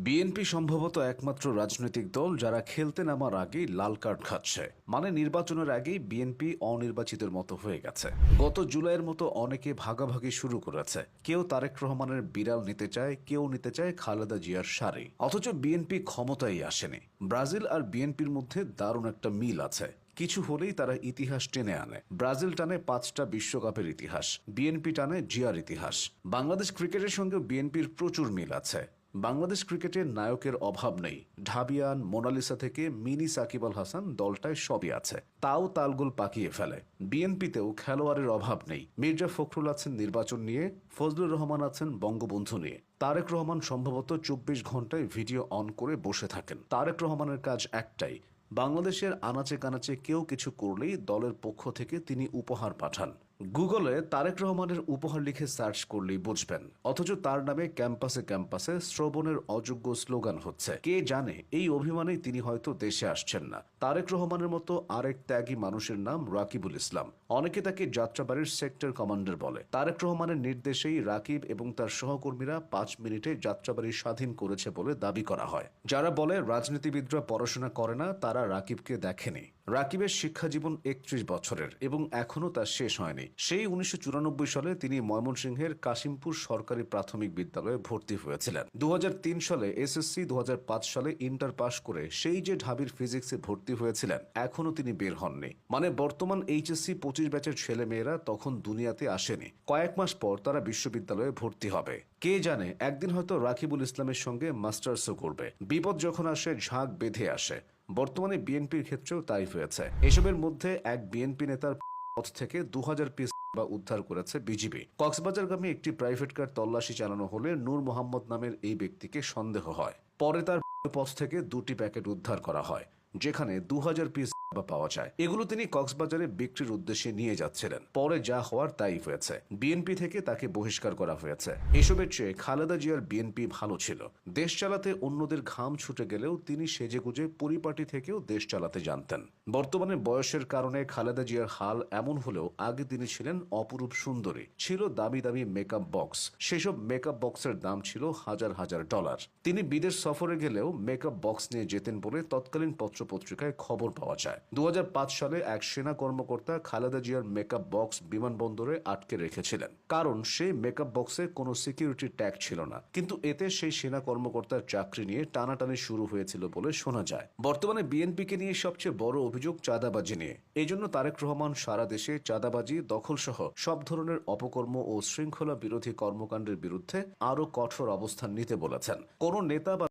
BNP সম্ভবত একমাত্র রাজনৈতিক দল যারা খেলতে নামার আগেই লাল কার্ড খাচ্ছে। মানে নির্বাচনের আগেই বিএনপি অনির্বাচিতের মতো হয়ে গেছে। গত জুলাইয়ের মতো অনেকে ভাগাভাগি শুরু করেছে। কেউ তারেক রহমানের বিড়াল নিতে চায়, কেউ নিতে চায় খালেদা জিয়ার শাড়ি। অথচ বিএনপি ক্ষমতায় আসেনি। ব্রাজিল আর বিএনপির মধ্যে দারুণ একটা মিল আছে। কিছু হলেই তারা ইতিহাস টেনে আনে। ব্রাজিল টানে 5টা বিশ্বকাপের ইতিহাস, বিএনপি টানে জিয়ার ইতিহাস। বাংলাদেশ ক্রিকেটের সঙ্গে বিএনপির প্রচুর মিল আছে। বাংলাদেশ ক্রিকেটের নায়কের অভাব নেই। ঢাবিয়ান, মোনালিসা থেকে মিনি সাকিব আল হাসান দলটায় সবই আছে। তাও তালগোল পাকিয়ে ফেলে। বিএনপিতেও খেলোয়াড়ের অভাব নেই। মির্জা ফখরুল আছেন নির্বাচন নিয়ে, ফজলুর রহমান আছেন বঙ্গবন্ধু নিয়ে। তারেক রহমান সম্ভবত 24 ঘন্টায় ভিডিও অন করে বসে থাকেন। তারেক রহমানের কাজ একটাই, বাংলাদেশের আনাচে কানাচে কেউ কিছু করলেই দলের পক্ষ থেকে তিনি উপহার পাঠান। গুগলে তারেক রহমানের উপহার লিখে সার্চ করলেই বুঝবেন। অথচ তার নামে ক্যাম্পাসে ক্যাম্পাসে শ্রবণের অযোগ্য স্লোগান হচ্ছে। কে জানে এই অভিমানেই তিনি হয়তো দেশে আসছেন না। তারেক রহমানের মতো আরেক ত্যাগী মানুষের নাম রাকিবুল ইসলাম। অনেকে তাকে যাত্রাবাড়ির সেক্টর কমান্ডার বলে। তারেক রহমানের নির্দেশেই রাকিব এবং তার সহকর্মীরা 5 মিনিটে যাত্রাবাড়ি স্বাধীন করেছে বলে দাবি করা হয়। যারা বলে রাজনীতিবিদরা পড়াশোনা করে না, তারা রাকিবকে দেখেনি। রাকিবের শিক্ষা জীবন 31 বছরের এবং এখনও তা শেষ হয়নি। সেই 1994 সালে তিনি ময়মনসিংহের কাশিমপুর সরকারি প্রাথমিক বিদ্যালয়ে ভর্তি হয়েছিলেন। 2003 সালে এসএসসি, 2005 সালে ইন্টার পাশ করে সেই যে ঢাবির ফিজিক্সে ভর্তি হয়েছিলেন, এখনও তিনি বের হননি। মানে বর্তমান এইচএসসি 25 ব্যাচের ছেলে মেয়েরা তখন দুনিয়াতে আসেনি। কয়েক মাস পর তারা বিশ্ববিদ্যালয়ে ভর্তি হবে। কে জানে একদিন হয়তো রাকিবুল ইসলামের সঙ্গে মাস্টার্সও করবে। বিপদ যখন আসে ঝাঁক বেঁধে আসে। বর্তমানে বিএনপির ক্ষেত্রেও তাই হয়েছে। এসবের মধ্যে এক বিএনপি নেতার পথ থেকে 2000 পিস বা উদ্ধার করেছে বিজিবি। কক্সবাজারগামী একটি প্রাইভেট কার তল্লাশি চালানো হলে নূর মোহাম্মদ নামের এই ব্যক্তিকে সন্দেহ হয়। পরে তার পথ থেকে 2টি প্যাকেট উদ্ধার করা হয়, যেখানে 2000 পিস পাওয়া যায়। এগুলো তিনি কক্সবাজারে বিক্রির উদ্দেশ্যে নিয়ে যাচ্ছিলেন। পরে যা হওয়ার তাই হয়েছে। বিএনপি থেকে তাকে বহিষ্কার করা হয়েছে। এসবের চেয়ে খালেদা জিয়ার বিএনপি ভালো ছিল। দেশ চালাতে অন্যদের ঘাম ছুটে গেলেও তিনি সেজেগুজে পরিপাটি থেকেও দেশ চালাতে জানতেন। বর্তমানে বয়সের কারণে খালেদা জিয়ার হাল এমন হলেও আগে তিনি ছিলেন অপরূপ সুন্দরী। ছিল দামি দামি মেকআপ বক্স। সেসব মেকআপ বক্সের দাম ছিল হাজার হাজার ডলার। তিনি বিদেশ সফরে গেলেও মেকআপ বক্স নিয়ে যেতেন বলে তৎকালীন পত্রপত্রিকায় খবর পাওয়া যায়। 2005 সালে এক সেনা কর্মকর্তা খালেদা জিয়ার মেকআপ বক্স বিমানবন্দরে আটকে রেখেছিলেন, কারণ সেই মেকআপ বক্সে কোনো সিকিউরিটি ট্যাগ ছিল না। কিন্তু এতে সেই সেনা কর্মকর্তার চাকরি নিয়ে টানাটানি শুরু হয়েছিল বলে শোনা যায়। বর্তমানে বিএনপিকে নিয়ে সবচেয়ে বড় অভিযোগ চাঁদাবাজি নিয়ে। এই জন্য তারেক রহমান সারা দেশে চাঁদাবাজি, দখল সহ সব ধরনের অপকর্ম ও শৃঙ্খলা বিরোধী কর্মকাণ্ডের বিরুদ্ধে আরও কঠোর অবস্থান নিতে বলেছেন। কোনো নেতা বা